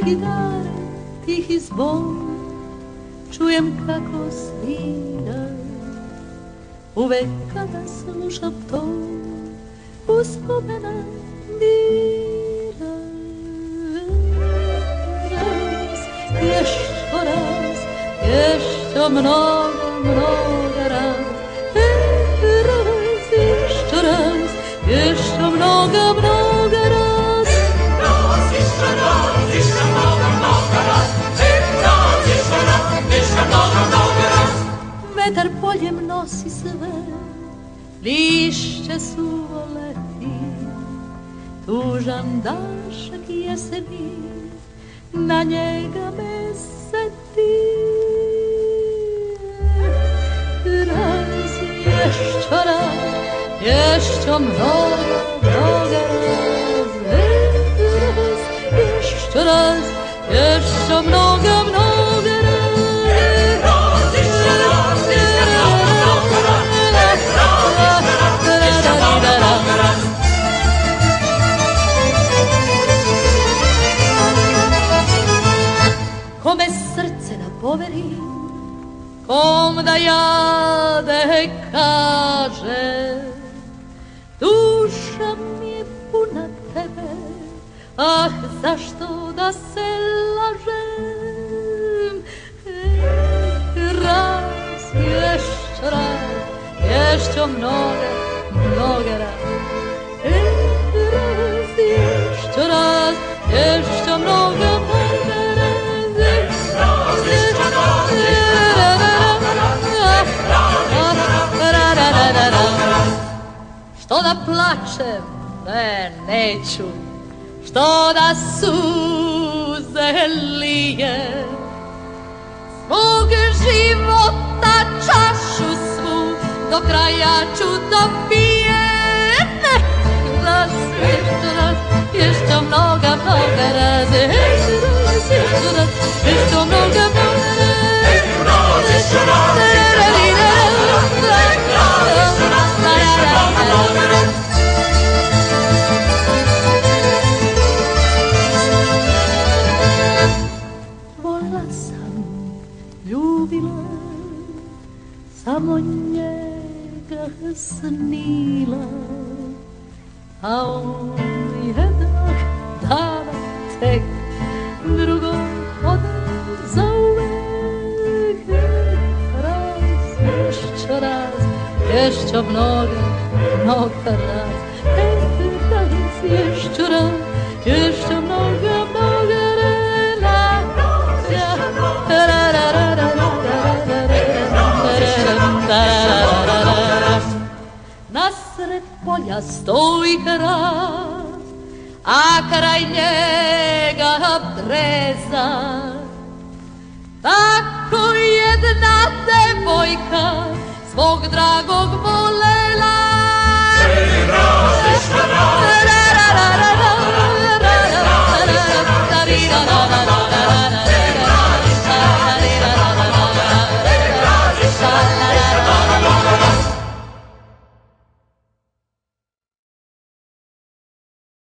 gitare, tihi zvon, čujem kako svira. Uvek kada slušam to, uspomena dira. Raz, jeszcze mnogo raz. Jeszcze raz, jeszcze mnogo raz. Jeszcze mnogo raz. Vetar poljem nosi sve, lišće suvo leti, tužan dašak jeseni, na njega me seti. Raz, jeszcze mnogo raz. Jeszcze raz, jeszcze mnogo raz. Kome srce da poverim, kom da jade kaže, duša mi je puna tebe, ah zašto da se lažem. Raz, jeszcze mnogo raz. Raz, jeszcze mnogo raz. Što da plačem, ne, neću, što da suze lije, svog života čašu svu do kraja ću dopijem. Raz, jeszcze mnogo raz. Jeszcze mnogo Volila sam, ljubila, samo njega snila, a on jednog dana tek drugog ode zauvek. Jeszcze mnogo raz. Jeszcze mnogo raz. Nasred polja stoji hrast, a kraj njega breza. Tako jedna devojka svog dragog vole